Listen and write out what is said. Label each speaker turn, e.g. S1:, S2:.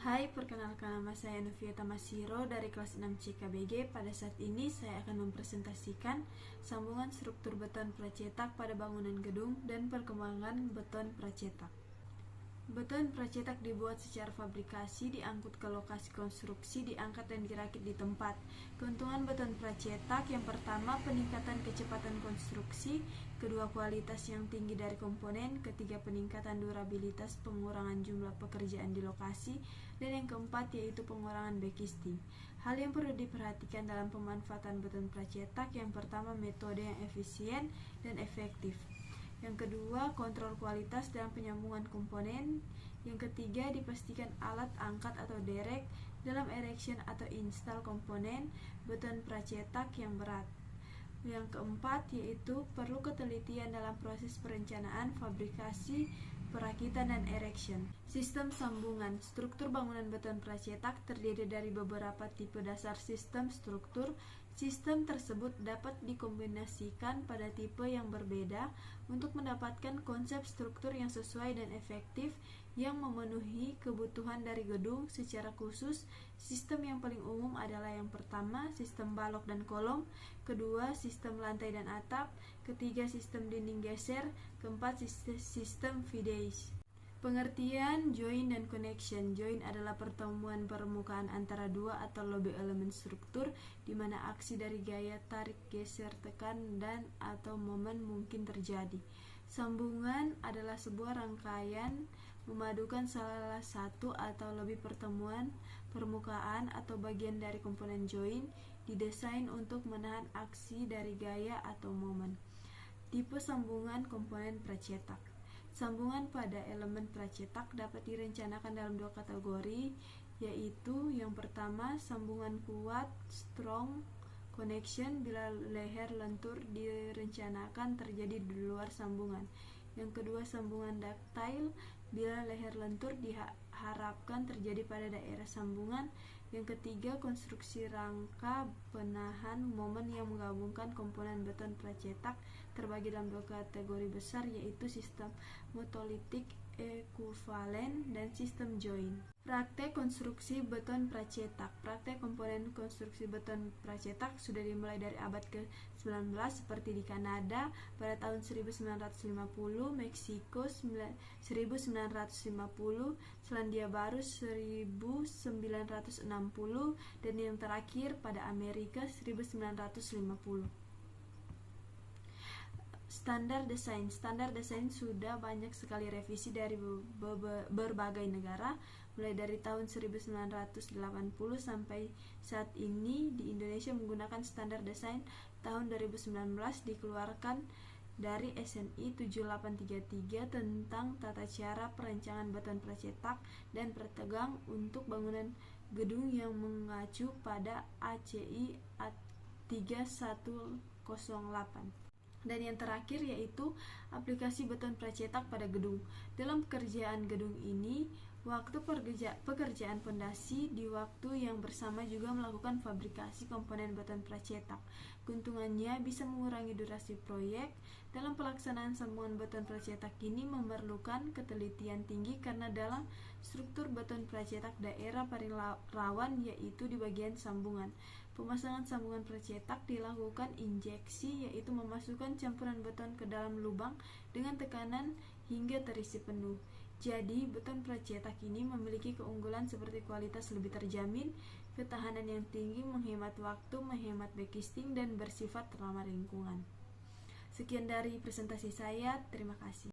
S1: Hai, perkenalkan nama saya Novia Tamasiro dari kelas 6 CKBG. Pada saat ini saya akan mempresentasikan sambungan struktur beton pracetak pada bangunan gedung dan perkembangan beton pracetak. Beton pracetak dibuat secara fabrikasi, diangkut ke lokasi konstruksi, diangkat dan dirakit di tempat. Keuntungan beton pracetak: yang pertama, peningkatan kecepatan konstruksi; kedua, kualitas yang tinggi dari komponen; ketiga, peningkatan durabilitas, pengurangan jumlah pekerjaan di lokasi; dan yang keempat yaitu pengurangan backcasting. Hal yang perlu diperhatikan dalam pemanfaatan beton pracetak: yang pertama, metode yang efisien dan efektif; yang kedua, kontrol kualitas dalam penyambungan komponen; yang ketiga, dipastikan alat angkat atau derek dalam erection atau install komponen beton pracetak yang berat; yang keempat, yaitu perlu ketelitian dalam proses perencanaan, fabrikasi, perakitan, dan erection. Sistem sambungan. Struktur bangunan beton pracetak terdiri dari beberapa tipe dasar sistem struktur. Sistem tersebut dapat dikombinasikan pada tipe yang berbeda untuk mendapatkan konsep struktur yang sesuai dan efektif yang memenuhi kebutuhan dari gedung. Secara khusus, sistem yang paling umum adalah: yang pertama, sistem balok dan kolom; kedua, sistem lantai dan atap; ketiga, sistem dinding geser; keempat, sistem V-days. Pengertian join dan connection. Join adalah pertemuan permukaan antara dua atau lebih elemen struktur di mana aksi dari gaya tarik, geser, tekan, dan atau momen mungkin terjadi. Sambungan adalah sebuah rangkaian memadukan salah satu atau lebih pertemuan permukaan atau bagian dari komponen join, didesain untuk menahan aksi dari gaya atau momen. Tipe sambungan komponen pracetak. Sambungan pada elemen pracetak dapat direncanakan dalam dua kategori, yaitu: yang pertama, sambungan kuat strong connection bila leher lentur direncanakan terjadi di luar sambungan; yang kedua, sambungan ductile bila leher lentur diharapkan terjadi pada daerah sambungan; yang ketiga, konstruksi rangka penahan momen yang menggabungkan komponen beton pracetak terbagi dalam dua kategori besar, yaitu sistem monolitik ekuivalen dan sistem join. Praktek konstruksi beton pracetak. Praktek komponen konstruksi beton pracetak sudah dimulai dari abad ke-19 seperti di Kanada pada tahun 1950, Meksiko 1950, Selandia Baru 1960, dan yang terakhir pada Amerika 1950. Standar desain. Standar desain sudah banyak sekali revisi dari berbagai negara, mulai dari tahun 1980 sampai saat ini. Di Indonesia menggunakan standar desain tahun 2019 dikeluarkan dari SNI 7833 tentang tata cara perencanaan beton pracetak dan pertegang untuk bangunan gedung yang mengacu pada ACI 3108. Dan yang terakhir yaitu aplikasi beton pracetak pada gedung. Dalam pekerjaan gedung ini, waktu pekerjaan pondasi di waktu yang bersama juga melakukan fabrikasi komponen beton pracetak. Keuntungannya bisa mengurangi durasi proyek. Dalam pelaksanaan sambungan beton pracetak ini memerlukan ketelitian tinggi karena dalam struktur beton pracetak daerah paling rawan yaitu di bagian sambungan. Pemasangan sambungan pracetak dilakukan injeksi, yaitu memasukkan campuran beton ke dalam lubang dengan tekanan hingga terisi penuh. Jadi, beton pracetak ini memiliki keunggulan seperti kualitas lebih terjamin, ketahanan yang tinggi, menghemat waktu, menghemat backcasting, dan bersifat ramah lingkungan. Sekian dari presentasi saya, terima kasih.